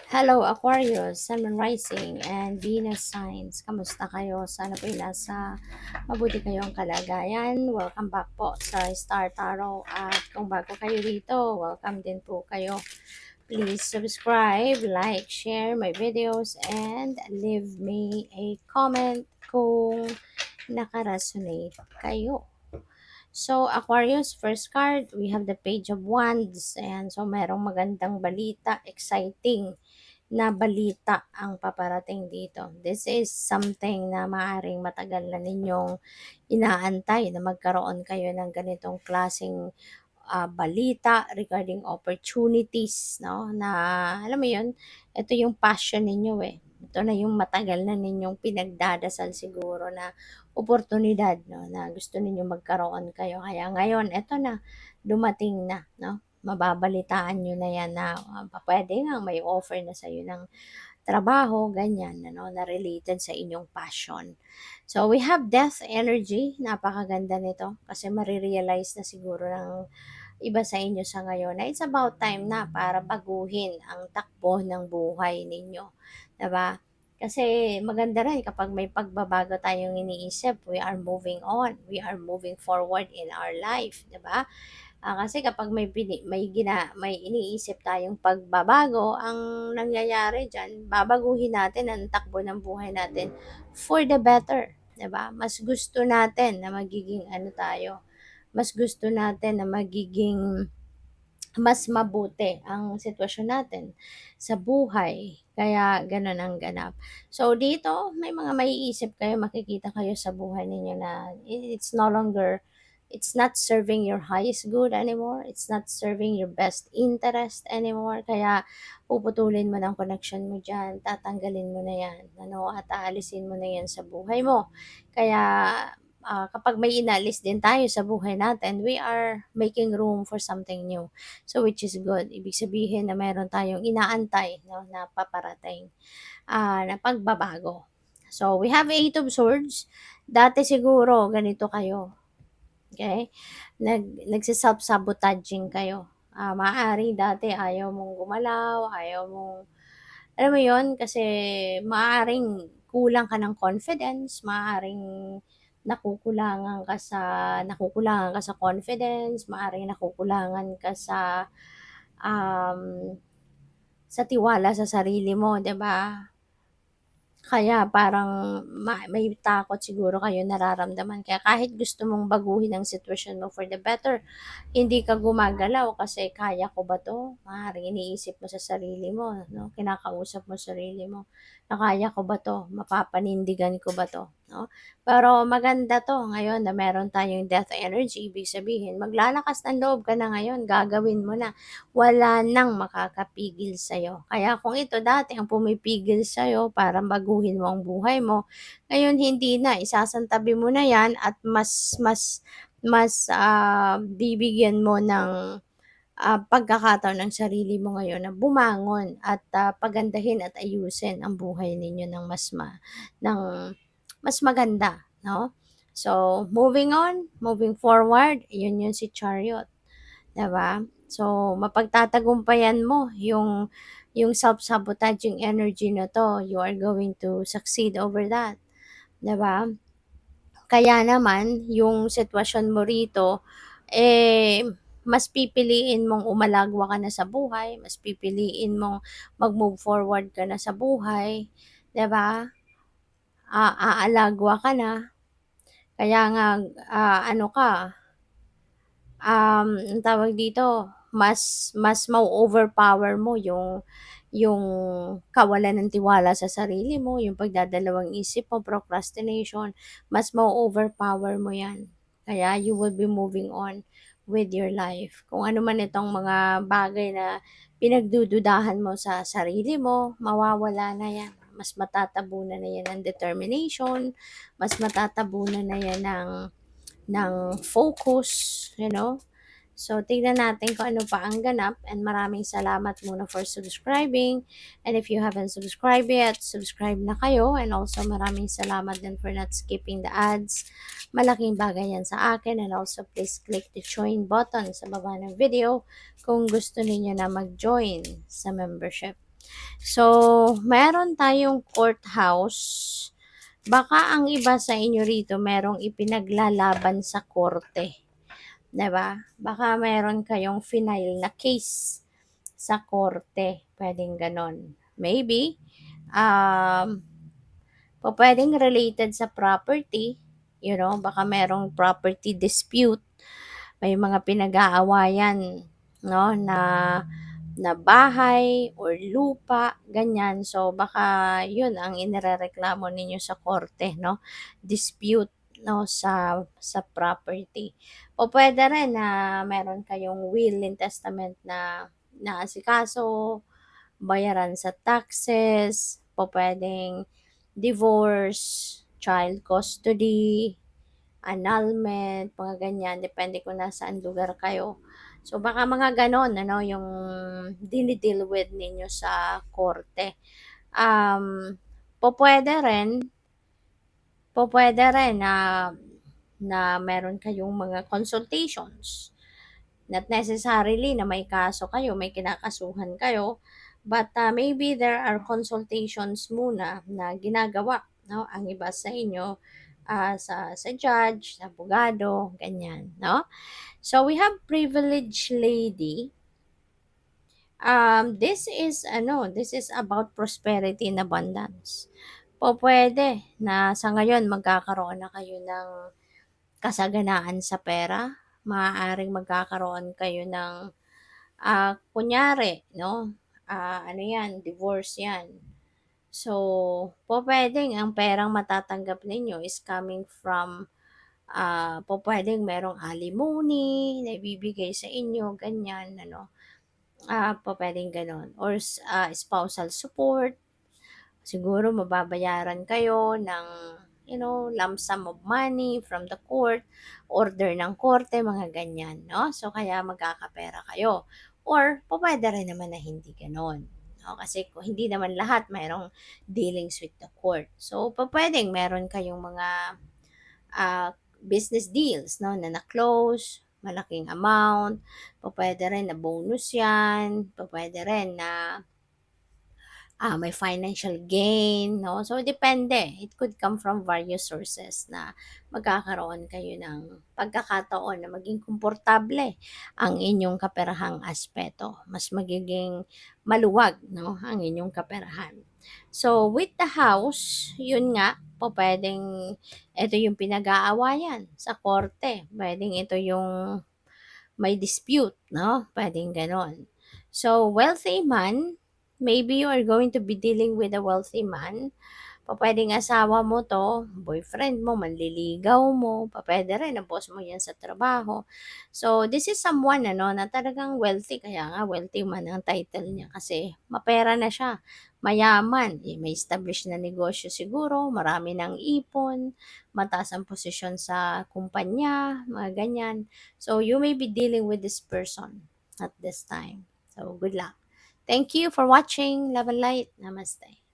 Hello Aquarius, Sun, Moon Rising, and Venus signs. Kamusta kayo? Sana po'y nasa mabuti kayong kalagayan. Welcome back po sa Star Tarot. At kung bago kayo dito, welcome din po kayo. Please subscribe, like, share my videos, and leave me a comment kung nakaresonate kayo. So, Aquarius, first card, we have the Page of Wands. And so, merong magandang balita, exciting na balita ang paparating dito. This is something na maaring matagal na ninyong inaantay na magkaroon kayo ng ganitong klaseng balita regarding opportunities, no? Na alam mo 'yun, ito yung passion ninyo eh. Ito na yung matagal na ninyong pinagdadasal siguro na oportunidad, no, na gusto ninyong magkaroon kayo. Kaya ngayon, ito na, dumating na, no? Mababalitaan nyo na yan na pwede nga may offer na sa'yo ng trabaho, ganyan, ano, na related sa inyong passion. So, we have death energy. Napakaganda nito kasi marirealize na siguro ng iba sa inyo sa ngayon na it's about time na para baguhin ang takbo ng buhay ninyo. Diba? Kasi maganda rin kapag may pagbabago tayong iniisip, we are moving on, we are moving forward in our life, 'di ba? Kasi kapag may iniisip tayong pagbabago, ang nangyayari diyan, babaguhin natin ang takbo ng buhay natin for the better, 'di ba? Mas gusto natin na magiging ano tayo, mas gusto natin na magiging mas mabuti ang sitwasyon natin sa buhay. Kaya gano'n ang ganap. So dito, may mga maiisip kayo, makikita kayo sa buhay ninyo na it's no longer, it's not serving your highest good anymore. It's not serving your best interest anymore. Kaya puputulin mo ng connection mo dyan, tatanggalin mo na yan, ano, at aalisin mo na yan sa buhay mo. Kaya kapag may inalis din tayo sa buhay natin, we are making room for something new. So which is good. Ibig sabihin na meron tayong inaantay, no, na paparating na pagbabago. So we have Eight of Swords. Dati siguro ganito kayo. Okay? Nagsiself-sabotaging kayo. Maaari dati ayaw mong gumalaw, ayaw mong, alam mo yon, kasi maaaring kulang ka ng confidence, maaaring nakukulangan ka sa confidence, maaaring nakukulangan ka um, sa tiwala sa sarili mo, 'di ba? Kaya parang may takot siguro kayo nararamdaman. Kaya kahit gusto mong baguhin ang sitwasyon mo for the better, hindi ka gumagalaw kasi kaya ko ba 'to? Maaaring iniisip mo sa sarili mo, no? Kinakausap mo sarili mo, na kaya ko ba 'to? Mapapanindigan ko ba 'to? No? Pero maganda 'to ngayon na meron tayong death energy, ibig sabihin maglalakas ng loob ka na ngayon, gagawin mo na. Wala nang makakapigil sa'yo. Kaya kung ito dati ang pumipigil sa'yo para baguhin mo ang buhay mo, ngayon hindi na, isasantabi mo na yan at mas bibigyan mo ng pagkakataon ng sarili mo ngayon na bumangon at pagandahin at ayusin ang buhay ninyo ng mas maganda, no? So, moving on, moving forward, yun yun si Chariot. 'Di ba? So, mapagtatagumpayan mo yung self-sabotaging energy na 'to, you are going to succeed over that, 'di ba? Kaya naman yung sitwasyon mo rito, mas pipiliin mong umalagwa ka na sa buhay, mas pipiliin mong mag-move forward ka na sa buhay, 'di ba? Aalagwa ka na, kaya nga ano ka, ang tawag dito, mas mau-overpower mo yung kawalan ng tiwala sa sarili mo, yung pagdadalawang isip mo, procrastination, mas mau-overpower mo 'yan. Kaya you will be moving on with your life. Kung ano man itong mga bagay na pinagdududahan mo sa sarili mo, mawawala na 'yan. Mas matatabunan na 'yan ng determination, mas matatabunan na 'yan ng focus, you know. So, tignan natin kung ano pa ang ganap, and maraming salamat muna for subscribing. And if you haven't subscribed yet, subscribe na kayo. And also maraming salamat din for not skipping the ads. Malaking bagay yan sa akin. And also please click the join button sa baba ng video kung gusto niyo na mag-join sa membership. So, meron tayong courthouse. Baka ang iba sa inyo rito merong ipinaglalaban sa korte, 'di ba? Baka meron kayong final na case sa korte, puwedeng gano'n. Maybe, um, pupuwedeng related sa property, baka merong property dispute, may mga pinag-aawayan, 'no, na bahay or lupa, ganyan. So, baka yun ang inirereklamo ninyo sa korte, no? Dispute, no, sa property. O pwede rin na meron kayong will and testament na naasikaso, bayaran sa taxes, po pwedeng divorce, child custody, annulment, mga ganyan, depende kung nasaan lugar kayo. So, baka mga ganon, yung dinideal with ninyo sa korte. Pupwede rin, pupwede rin na meron kayong mga consultations. Not necessarily na may kaso kayo, may kinakasuhan kayo, but maybe there are consultations muna na ginagawa, no, ang iba sa inyo, sa judge, sa abogado, ganyan, no? So we have privileged lady. This is about prosperity and abundance. Pwede na sa ngayon magkakaroon na kayo ng kasaganaan sa pera. Maaaring magkakaroon kayo ng kunyari, no? Ano 'yan, divorce 'yan. So, pupuwedeng ang perang matatanggap ninyo is coming from, pupuwedeng merong alimony na ibibigay sa inyo, ganyan, ano. Pupuwedeng gano'n or spousal support. Siguro mababayaran kayo ng, lump sum of money from the court, order ng korte, mga ganyan, 'no? So, kaya magkakapera kayo. Or pupuwede rin naman na hindi gano'n, 'no? Kasi kung hindi naman lahat mayroong dealings with the court. So, pupuwedeng meron kayong mga, business deals, 'no, na na-close, malaking amount. Pupuwede rin na bonus 'yan, pupuwede rin na may financial gain, no? So, depende. It could come from various sources na magkakaroon kayo ng pagkakataon na maging komportable ang inyong kaperahang aspeto. Mas magiging maluwag, no, ang inyong kaperahan. So, with the house, yun nga, po pwedeng ito yung pinag-aawayan sa korte. Pwedeng ito yung may dispute, no? Pwedeng ganon. So, wealthy man, maybe you are going to be dealing with a wealthy man. Pwedeng asawa mo to, boyfriend mo, manliligaw mo, pwede rin na boss mo yan sa trabaho. So, this is someone na talagang wealthy, kaya nga wealthy man ang title niya kasi mapera na siya, mayaman, may established na negosyo siguro, marami ng ipon, mataas ang posisyon sa kumpanya, mga ganyan. So, you may be dealing with this person at this time. So, good luck. Thank you for watching. Love and light. Namaste.